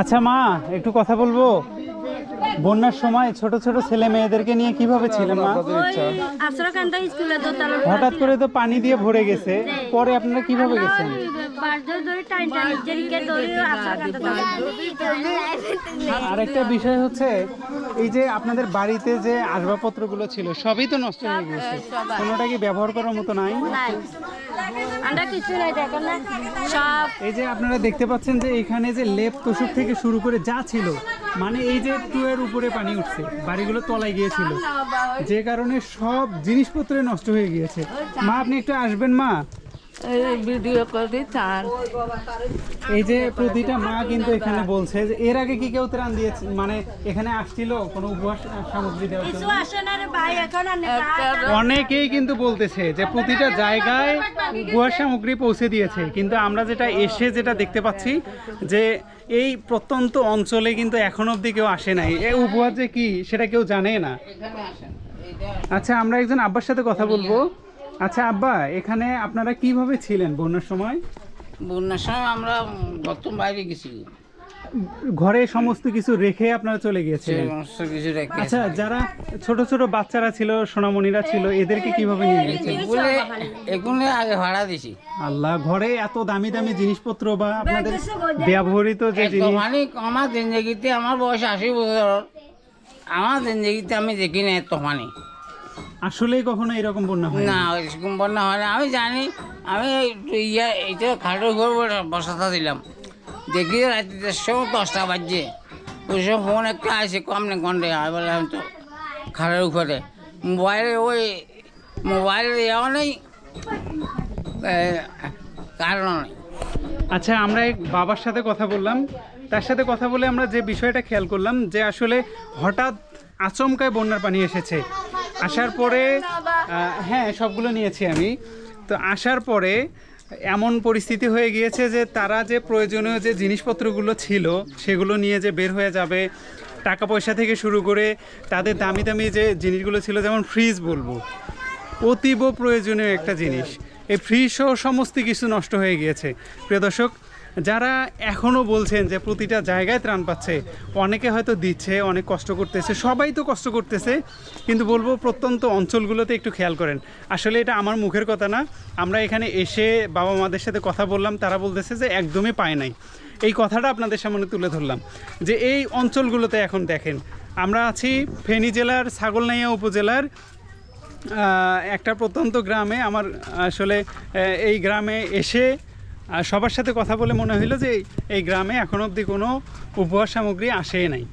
আচ্ছা মা, একটু কথা বলবো। বন্যার সময় ছোট ছোট ছেলে মেয়েদেরকে নিয়ে কিভাবে ছিলেন মা? হঠাৎ করে তো পানি দিয়ে ভরে গেছে, পরে আপনারা কিভাবে গেছেন? আরেকটা বিষয় হচ্ছে, এই যে আপনাদের বাড়িতে যে আসবাবপত্রগুলো ছিল সবই তো নষ্ট হয়ে গেছে, কোনোটা কি ব্যবহার করার মতো নাই? এই যে আপনারা দেখতে পাচ্ছেন যে এখানে যে লেপ তোষক থেকে শুরু করে যা ছিল, মানে এই যে টুয়ের উপরে পানি উঠছে, বাড়িগুলো তলায় গিয়েছিল, যে কারণে সব জিনিসপত্র নষ্ট হয়ে গিয়েছে। মা আপনি একটু আসবেন মা। ভিডিও করে চান। এই যে প্রতিটা মা কিন্তু এখানে বলছে যে এর আগে কি কেউ ত্রাণ দিয়েছে, মানে এখানে আসছিল কোনো উপহার সামগ্রী দেওয়ার জন্য? অনেকেই কিন্তু বলতেছে যে প্রতিটা জায়গায় উপহার সামগ্রী পৌঁছে দিয়েছে, কিন্তু আমরা যেটা এসে যেটা দেখতে পাচ্ছি যে এই প্রত্যন্ত অঞ্চলে কিন্তু এখন অবধি কেউ আসে নাই। এই উপহার যে কি সেটা কেউ জানে না। আচ্ছা, আমরা একজন আব্বার সাথে কথা বলবো। আচ্ছা আব্বা, এখানে আপনারা কিভাবে ছিলেন বন্যার সময়? বন্যার সময় আমরা গতম বাইরে গেছি, ঘরে সমস্ত কিছু রেখে আপনারা চলে গিয়েছিলেন? আচ্ছা, যারা ছোট ছোট বাচ্চারা ছিল, সোনামণিরা ছিল, এদেরকে কিভাবে নিয়ে গিয়েছেন? এগুলো আগে ভাড়া দিছি। আল্লাহ, ঘরে এত দামি দামি জিনিসপত্র বা আপনাদের ব্যবহৃত যে জিনিস, মানে আমার জিন্দগিতে, আমার বয়স 80 বছর, আমার জিন্দগিতে আমি দেখি না তফানি। আসলেই কখনো এরকম বন্যা হয় না? এরকম বন্যা হয় না। আমি জানি, আমি এইটা খাটের উপর বসাতে দিলাম, দেখি রাত্রি 10টা বাজছে, ওই সময় ফোন একটা আসে কমনে কন্ডে, আমি বললাম তো খাটের উপরে মোবাইলের ইয়েও নেই, কারণ নেই। আচ্ছা, আমরা এক বাবার সাথে কথা বললাম, তার সাথে কথা বলে আমরা যে বিষয়টা খেয়াল করলাম যে আসলে হঠাৎ আচমকায় বন্যার পানি এসেছে। আসার পরে হ্যাঁ, সবগুলো নিয়েছি আমি। তো আসার পরে এমন পরিস্থিতি হয়ে গিয়েছে যে তারা যে প্রয়োজনীয় যে জিনিসপত্রগুলো ছিল সেগুলো নিয়ে যে বের হয়ে যাবে, টাকা পয়সা থেকে শুরু করে তাদের দামি দামি যে জিনিসগুলো ছিল, যেমন ফ্রিজ বলবো, অতীব প্রয়োজনীয় একটা জিনিস, এই ফ্রিজ সহ সমস্ত কিছু নষ্ট হয়ে গিয়েছে। প্রিয় দর্শক, যারা এখনও বলছেন যে প্রতিটা জায়গায় ত্রাণ পাচ্ছে, অনেকে হয়তো দিচ্ছে, অনেক কষ্ট করতেছে, সবাই তো কষ্ট করতেছে, কিন্তু বলবো প্রত্যন্ত অঞ্চলগুলোতে একটু খেয়াল করেন। আসলে এটা আমার মুখের কথা না, আমরা এখানে এসে বাবা মাদের সাথে কথা বললাম, তারা বলতেছে যে একদমই পায় নাই। এই কথাটা আপনাদের সামনে তুলে ধরলাম যে এই অঞ্চলগুলোতে এখন দেখেন, আমরা আছি ফেনী জেলার ছাগলনাইয়া উপজেলার একটা প্রত্যন্ত গ্রামে। আমার আসলে এই গ্রামে এসে সবার সাথে কথা বলে মনে হইলো যে এই গ্রামে এখনো অবধি কোনো উপহার সামগ্রী আসেই নাই।